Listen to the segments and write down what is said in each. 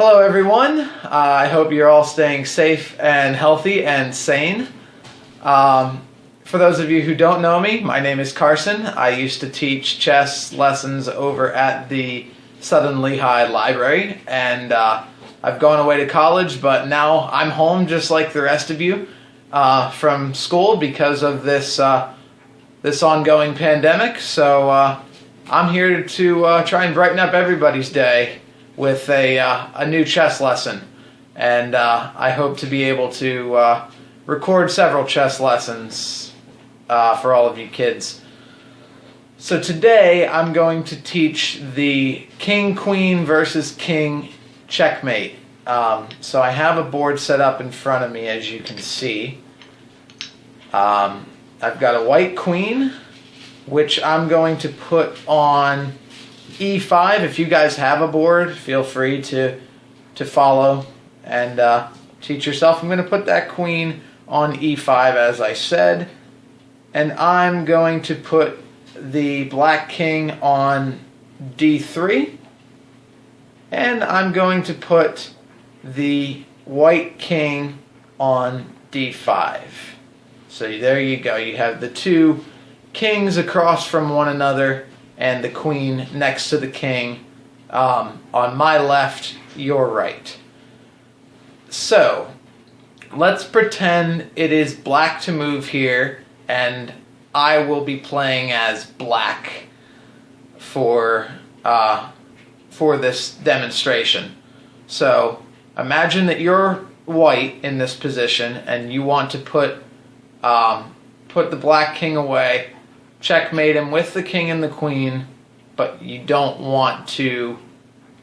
Hello everyone, I hope you're all staying safe and healthy and sane. For those of you who don't know me, my name is Carson. I used to teach chess lessons over at the Southern Lehigh Library, and I've gone away to college, but now I'm home just like the rest of you from school because of this ongoing pandemic. So I'm here to try and brighten up everybody's day with a new chess lesson, and I hope to be able to record several chess lessons for all of you kids. So today I'm going to teach the King-Queen versus King Checkmate. So I have a board set up in front of me, as you can see. I've got a white queen, which I'm going to put on E5. If you guys have a board, feel free to follow and teach yourself. I'm going to put that queen on E5, as I said, and I'm going to put the black king on D3, and I'm going to put the white king on D5. So there you go. You have the two kings across from one another and the queen next to the king on my left, your right. So let's pretend it is black to move here, and I will be playing as black for this demonstration. So imagine that you're white in this position and you want to put the black king away, checkmate him with the king and the queen, but you don't want to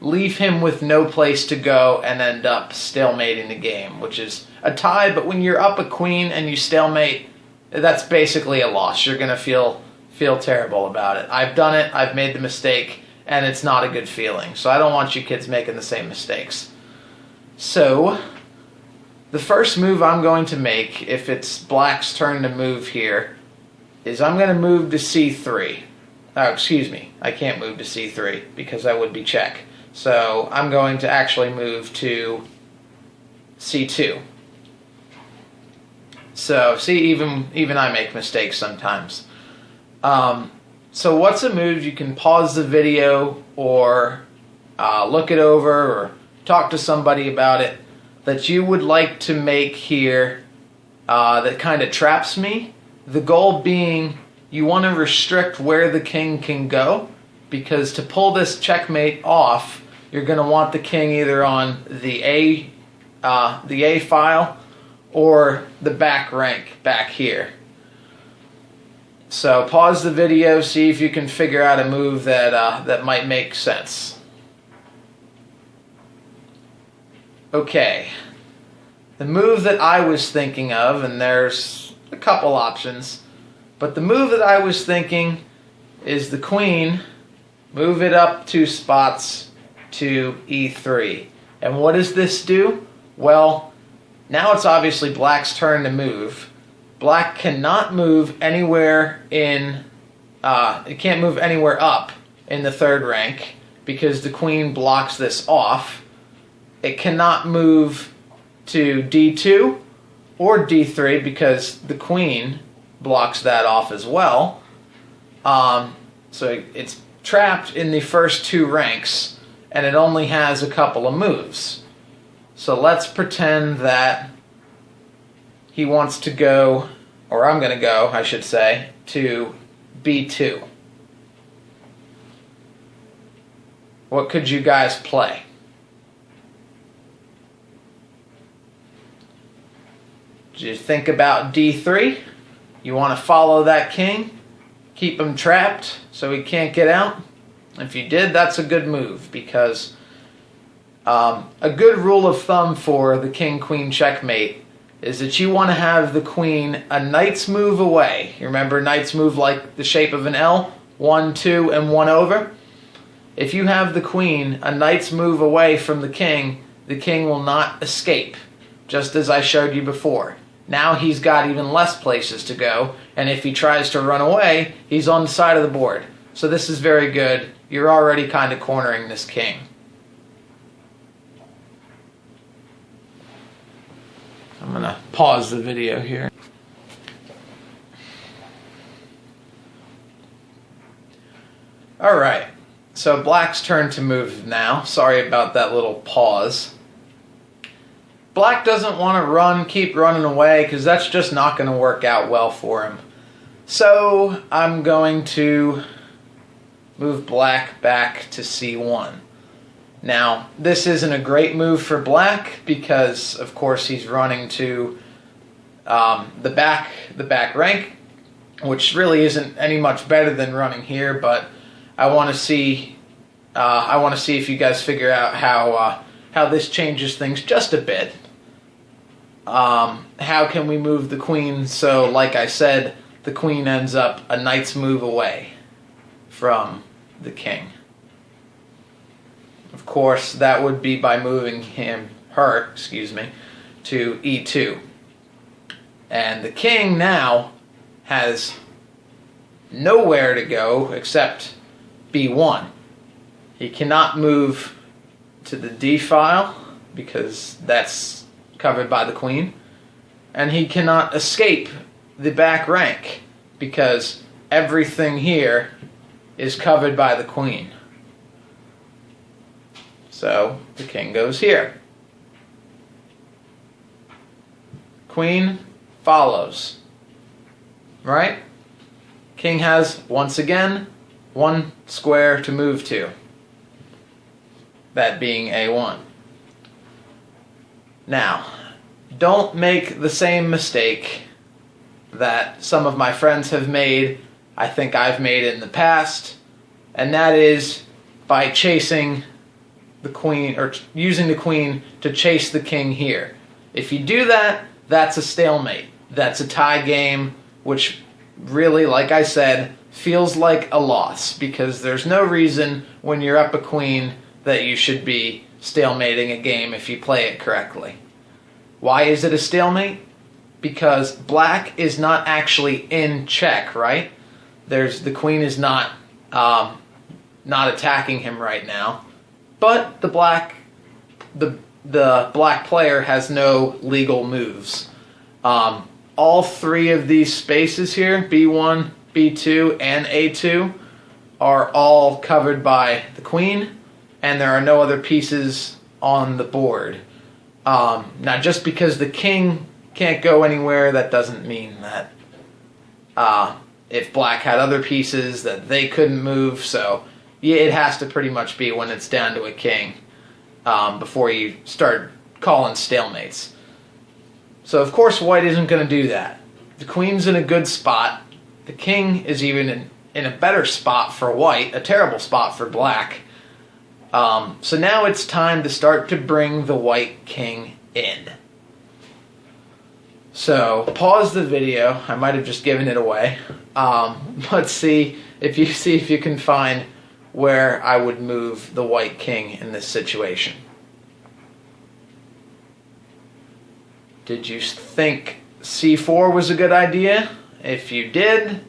leave him with no place to go and end up stalemating the game, which is a tie. But when you're up a queen and you stalemate, that's basically a loss. You're going to feel terrible about it. I've done it, I've made the mistake, and it's not a good feeling. So I don't want you kids making the same mistakes. So the first move I'm going to make, if it's black's turn to move here, is I'm going to move to C3. Oh, excuse me, I can't move to C3 because that would be check. So I'm going to actually move to C2. So see, even I make mistakes sometimes. So what's a move you can pause the video or look it over or talk to somebody about it that you would like to make here that kind of traps me? The goal being you want to restrict where the king can go, because to pull this checkmate off, you're going to want the king either on the A file or the back rank back here. So pause the video, see if you can figure out a move that might make sense. Okay, the move that I was thinking of, and there's a couple options, but the move that I was thinking is the queen, move it up 2 spots to E3. And what does this do? Well, now it's obviously black's turn to move. Black cannot move anywhere it can't move anywhere up in the 3rd rank because the queen blocks this off. It cannot move to D2 or D3 because the queen blocks that off as well. So it's trapped in the first 2 ranks, and it only has a couple of moves. So let's pretend that he wants to go, or I'm going to go, I should say, to B2. What could you guys play? Did you think about D3? You want to follow that king, keep him trapped so he can't get out? If you did, that's a good move, because a good rule of thumb for the king-queen checkmate is that you want to have the queen a knight's move away. You remember knights move like the shape of an L, 1, 2, and 1 over? If you have the queen a knight's move away from the king will not escape, just as I showed you before. Now he's got even less places to go, and if he tries to run away, he's on the side of the board. So this is very good. You're already kind of cornering this king. pause the video here. Alright, so black's turn to move now. Sorry about that little pause. Black doesn't want to keep running away, because that's just not going to work out well for him. So I'm going to move black back to c1. Now, this isn't a great move for black, because of course he's running to the back rank, which really isn't any much better than running here, but I want to see if you guys figure out how this changes things just a bit. How can we move the queen so, like I said, the queen ends up a knight's move away from the king? Of course, that would be by moving her, to e2. And the king now has nowhere to go except b1. He cannot move to the d file because that's covered by the queen, and he cannot escape the back rank because everything here is covered by the queen. So the king goes here. Queen follows. Right? King has, once again, one square to move to. That being a1. Now, don't make the same mistake that some of my friends have made, I think I've made in the past, and that is by chasing the queen, or using the queen to chase the king here. If you do that, that's a stalemate. That's a tie game, which really, like I said, feels like a loss, because there's no reason when you're up a queen that you should be stalemating a game if you play it correctly. Why is it a stalemate? Because black is not actually in check, right? The queen is not attacking him right now, but the black player has no legal moves. All three of these spaces here, b1, b2, and a2, are all covered by the queen, and there are no other pieces on the board. Now, just because the king can't go anywhere, that doesn't mean that if black had other pieces that they couldn't move. So yeah, it has to pretty much be when it's down to a king before you start calling stalemates. So of course white isn't going to do that. The queen's in a good spot. The king is even in a better spot for white, a terrible spot for black. So now it's time to start to bring the white king in. So pause the video. I might have just given it away. Let's see if you can find where I would move the white king in this situation. Did you think c4 was a good idea? If you did,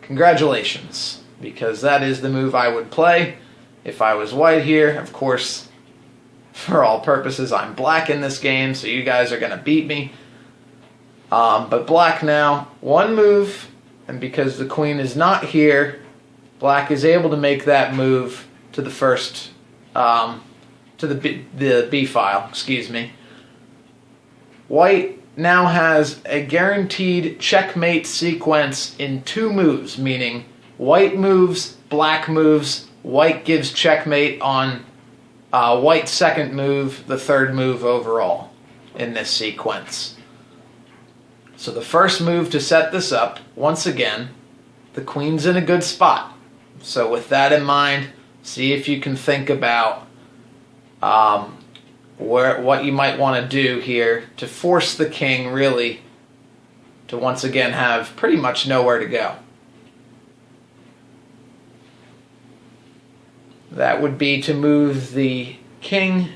congratulations, because that is the move I would play if I was white here. Of course, for all purposes, I'm black in this game, so you guys are going to beat me. But black now, one move, and because the queen is not here, black is able to make that move to the first, to the B file, excuse me. White now has a guaranteed checkmate sequence in 2 moves, meaning white moves, black moves, white gives checkmate on white's second move, the third move overall in this sequence. So the first move to set this up, once again, the queen's in a good spot. So with that in mind, see if you can think about what you might want to do here to force the king really to once again have pretty much nowhere to go. That would be to move the king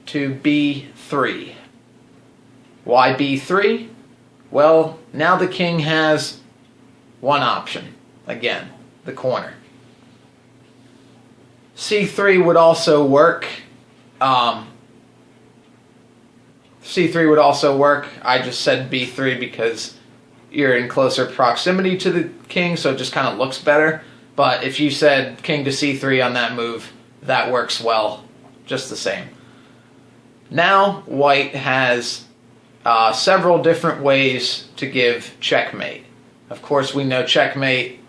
to b3. Why b3? Well, now the king has one option. Again, the corner. c3 would also work c3 would also work. I just said b3 because you're in closer proximity to the king, so it just kind of looks better. But if you said king to c3 on that move, that works well, just the same. Now, white has several different ways to give checkmate. Of course, we know checkmate,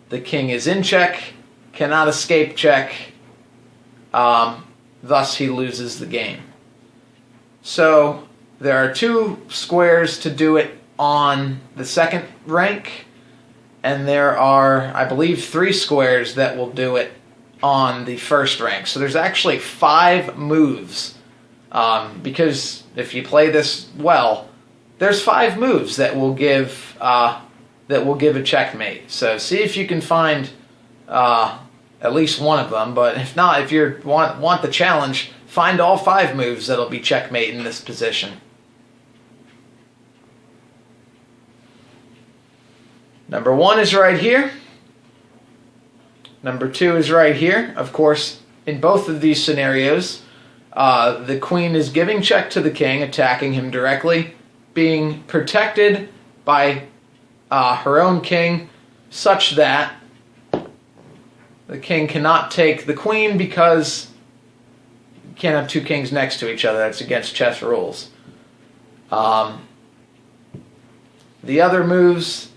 the king is in check, cannot escape check, thus he loses the game. So, there are 2 squares to do it on the second rank, and there are, I believe, 3 squares that will do it on the first rank. So there's actually 5 moves, because if you play this well, there's 5 moves that will give a checkmate. So see if you can find at least one of them. But if not, if you want the challenge, find all 5 moves that'll be checkmate in this position. Number 1 is right here. Number 2 is right here. Of course, in both of these scenarios, the queen is giving check to the king, attacking him directly, being protected by her own king, such that the king cannot take the queen because you can't have 2 kings next to each other. That's against chess rules. The other moves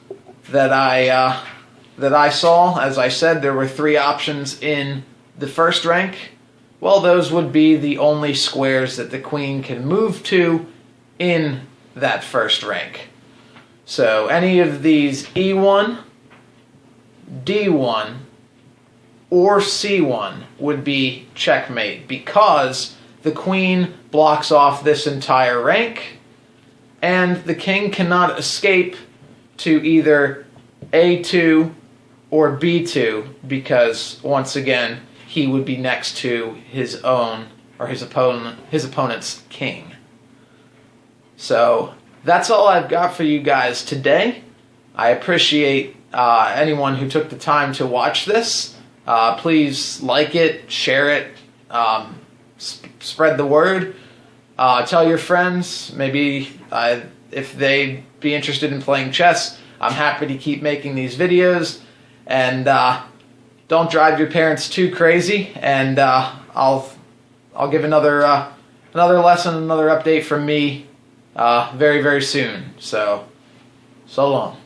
that I saw, as I said, there were 3 options in the first rank. Well, those would be the only squares that the queen can move to in that first rank. So any of these E1, D1, or C1 would be checkmate because the queen blocks off this entire rank and the king cannot escape to either A2 or B2 because, once again, he would be next to his own, or his opponent's king. So that's all I've got for you guys today. I appreciate anyone who took the time to watch this. Please like it, share it, spread the word. Tell your friends, maybe if they'd be interested in playing chess. I'm happy to keep making these videos, and don't drive your parents too crazy. And I'll give another lesson, another update from me very, very soon. So long.